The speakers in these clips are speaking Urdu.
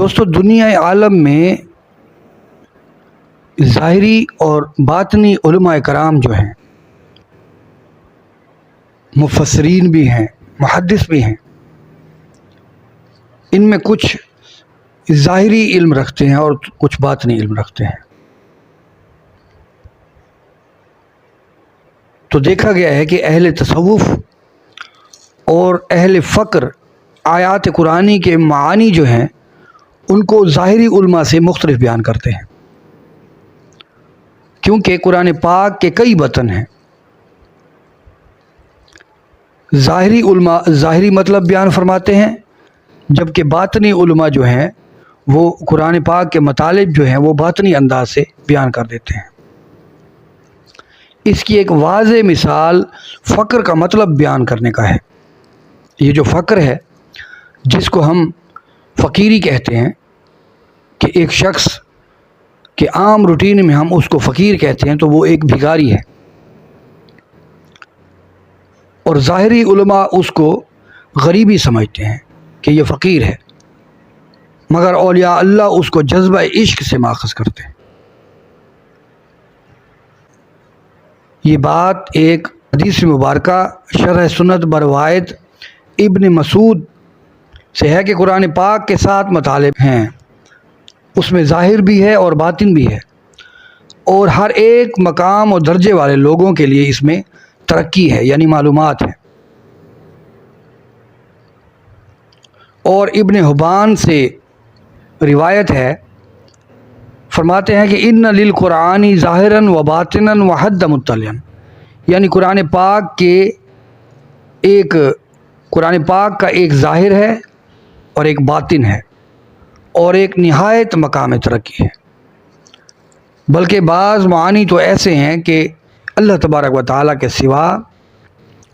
دوستو دنیا عالم میں ظاہری اور باطنی علماء کرام جو ہیں، مفسرین بھی ہیں، محدث بھی ہیں، ان میں کچھ ظاہری علم رکھتے ہیں اور کچھ باطنی علم رکھتے ہیں۔ تو دیکھا گیا ہے کہ اہل تصوف اور اہل فقر آیات قرآنی کے معانی جو ہیں ان کو ظاہری علماء سے مختلف بیان کرتے ہیں، کیونکہ قرآن پاک کے کئی متن ہیں۔ ظاہری علماء ظاہری مطلب بیان فرماتے ہیں، جبکہ باطنی علماء جو ہیں وہ قرآن پاک کے مطالب جو ہیں وہ باطنی انداز سے بیان کر دیتے ہیں۔ اس کی ایک واضح مثال فقر کا مطلب بیان کرنے کا ہے۔ یہ جو فقر ہے، جس کو ہم فقیری کہتے ہیں، کہ ایک شخص کے عام روٹین میں ہم اس کو فقیر کہتے ہیں، تو وہ ایک بھکاری ہے، اور ظاہری علماء اس کو غریبی سمجھتے ہیں کہ یہ فقیر ہے، مگر اولیاء اللہ اس کو جذبہ عشق سے ماخذ کرتے ہیں۔ یہ بات ایک حدیث مبارکہ شرح سنت بروایت ابن مسعود سے ہے کہ قرآن پاک کے 7 مطالب ہیں، اس میں ظاہر بھی ہے اور باطن بھی ہے، اور ہر ایک مقام اور درجے والے لوگوں کے لیے اس میں ترقی ہے، یعنی معلومات ہے۔ اور ابن حبان سے روایت ہے، فرماتے ہیں کہ ان للقرآن ظاہرا و باطنا و حد مطلعا، یعنی قرآن پاک کا ایک ظاہر ہے اور ایک باطن ہے، اور ایک نہایت مقام ترقی ہے۔ بلکہ بعض معانی تو ایسے ہیں کہ اللہ تبارک و تعالیٰ کے سوا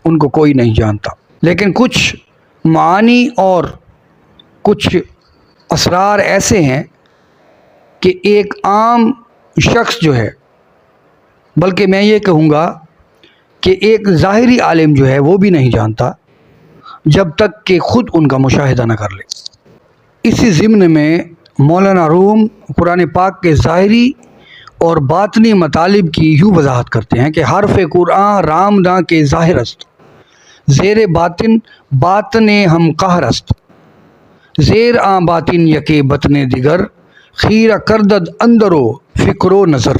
ان کو کوئی نہیں جانتا، لیکن کچھ معانی اور کچھ اسرار ایسے ہیں کہ ایک عام شخص جو ہے، بلکہ میں یہ کہوں گا کہ ایک ظاہری عالم جو ہے وہ بھی نہیں جانتا جب تک کہ خود ان کا مشاہدہ نہ کر لے۔ اسی ضمن میں مولانا روم قرآن پاک کے ظاہری اور باطنی مطالب کی یوں وضاحت کرتے ہیں کہ حرف قرآن رامداں کے ظاہر است، زیر باطن باطن ہم قہر است، زیر آن باطن یکے بطن دیگر، خیرہ کردد اندرو فکر و نظر۔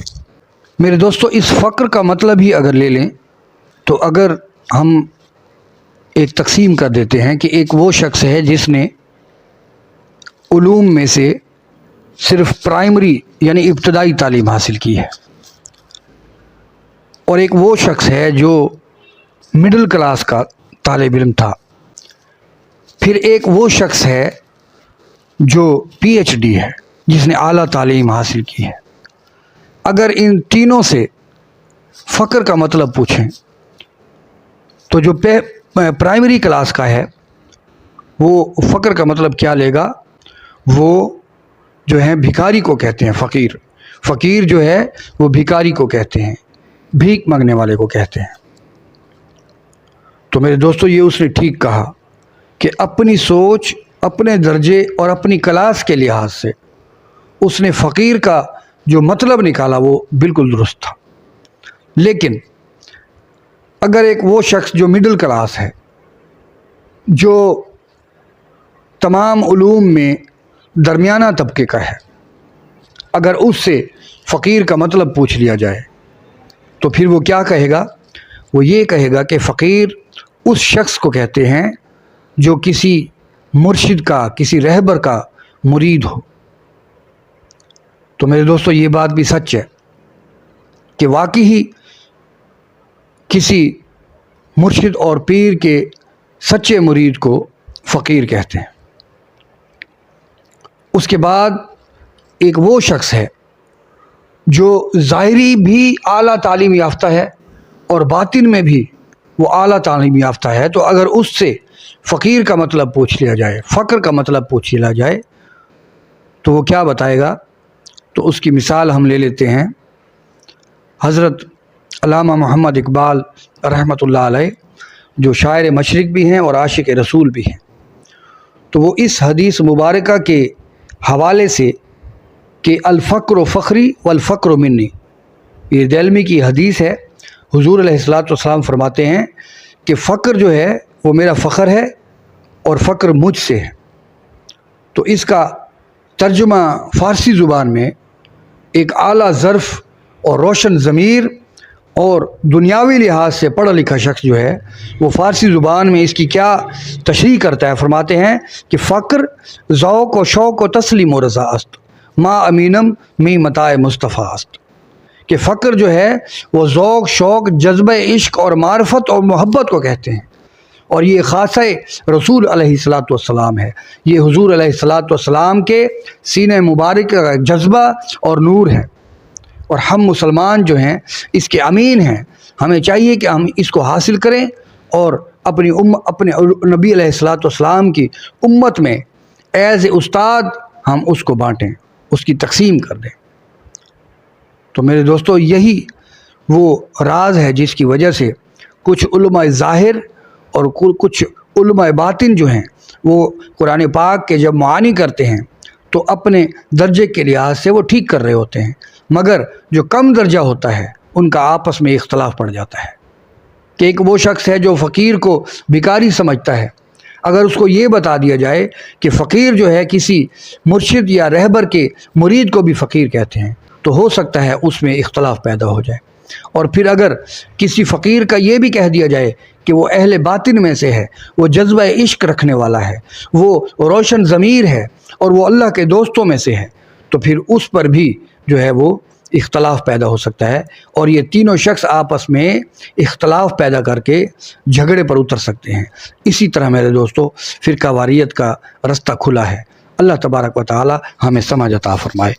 میرے دوستو، اس فقر کا مطلب ہی اگر لے لیں تو اگر ہم ایک تقسیم کر دیتے ہیں کہ ایک وہ شخص ہے جس نے علوم میں سے صرف پرائمری یعنی ابتدائی تعلیم حاصل کی ہے، اور ایک وہ شخص ہے جو مڈل کلاس کا طالب علم تھا، پھر ایک وہ شخص ہے جو پی ایچ ڈی ہے، جس نے اعلیٰ تعلیم حاصل کی ہے۔ اگر ان تینوں سے فقر کا مطلب پوچھیں تو جو پرائمری کلاس کا ہے وہ فقر کا مطلب کیا لے گا؟ وہ جو ہے بھکاری کو کہتے ہیں فقیر۔ فقیر جو ہے وہ بھکاری کو کہتے ہیں، بھیک مانگنے والے کو کہتے ہیں۔ تو میرے دوستو، یہ اس نے ٹھیک کہا کہ اپنی سوچ، اپنے درجے اور اپنی کلاس کے لحاظ سے اس نے فقیر کا جو مطلب نکالا وہ بالکل درست تھا۔ لیکن اگر ایک وہ شخص جو مڈل کلاس ہے، جو تمام علوم میں درمیانہ طبقے کا ہے، اگر اس سے فقیر کا مطلب پوچھ لیا جائے تو پھر وہ کیا کہے گا؟ وہ یہ کہے گا کہ فقیر اس شخص کو کہتے ہیں جو کسی مرشد کا، کسی رہبر کا مرید ہو۔ تو میرے دوستو، یہ بات بھی سچ ہے کہ واقعی کسی مرشد اور پیر کے سچے مرید کو فقیر کہتے ہیں۔ اس کے بعد ایک وہ شخص ہے جو ظاہری بھی اعلیٰ تعلیم یافتہ ہے اور باطن میں بھی وہ اعلیٰ تعلیم یافتہ ہے، تو اگر اس سے فقیر کا مطلب پوچھ لیا جائے، فقر کا مطلب پوچھ لیا جائے، تو وہ کیا بتائے گا؟ تو اس کی مثال ہم لے لیتے ہیں حضرت علامہ محمد اقبال رحمۃ اللہ علیہ، جو شاعر مشرق بھی ہیں اور عاشق رسول بھی ہیں۔ تو وہ اس حدیث مبارکہ کے حوالے سے کہ الفقر فخری والفقر منی، یہ دہلوی کی حدیث ہے۔ حضور علیہ الصلوۃ والسلام فرماتے ہیں کہ فقر جو ہے وہ میرا فخر ہے اور فقر مجھ سے ہے۔ تو اس کا ترجمہ فارسی زبان میں ایک اعلیٰ ظرف اور روشن ضمیر اور دنیاوی لحاظ سے پڑھا لکھا شخص جو ہے وہ فارسی زبان میں اس کی کیا تشریح کرتا ہے، فرماتے ہیں کہ فقر ذوق و شوق و تسلیم و رضا است، ما امینم می متاع مصطفیٰ است، کہ فقر جو ہے وہ ذوق شوق جذبہ عشق اور معرفت اور محبت کو کہتے ہیں، اور یہ خاصہ رسول علیہ الصلوۃ والسلام ہے۔ یہ حضور علیہ الصلوۃ والسلام کے سینہ مبارک کا جذبہ اور نور ہے، اور ہم مسلمان جو ہیں اس کے امین ہیں۔ ہمیں چاہیے کہ ہم اس کو حاصل کریں اور اپنے نبی علیہ الصلوۃ والسلام کی امت میں ایز اے استاد ہم اس کو بانٹیں، اس کی تقسیم کر دیں۔ تو میرے دوستو، یہی وہ راز ہے جس کی وجہ سے کچھ علماء ظاہر اور کچھ علماء باطن جو ہیں وہ قرآن پاک کے جب معانی کرتے ہیں تو اپنے درجے کے لحاظ سے وہ ٹھیک کر رہے ہوتے ہیں، مگر جو کم درجہ ہوتا ہے ان کا آپس میں اختلاف پڑ جاتا ہے۔ کہ ایک وہ شخص ہے جو فقیر کو بھکاری سمجھتا ہے، اگر اس کو یہ بتا دیا جائے کہ فقیر جو ہے کسی مرشد یا رہبر کے مرید کو بھی فقیر کہتے ہیں تو ہو سکتا ہے اس میں اختلاف پیدا ہو جائے۔ اور پھر اگر کسی فقیر کا یہ بھی کہہ دیا جائے کہ وہ اہل باطن میں سے ہے، وہ جذبہ عشق رکھنے والا ہے، وہ روشن ضمیر ہے اور وہ اللہ کے دوستوں میں سے ہے، تو پھر اس پر بھی جو ہے وہ اختلاف پیدا ہو سکتا ہے، اور یہ تینوں شخص آپس میں اختلاف پیدا کر کے جھگڑے پر اتر سکتے ہیں۔ اسی طرح میرے دوستو فرقہ واریت کا رستہ کھلا ہے۔ اللہ تبارک و تعالی ہمیں سمجھ عطا فرمائے۔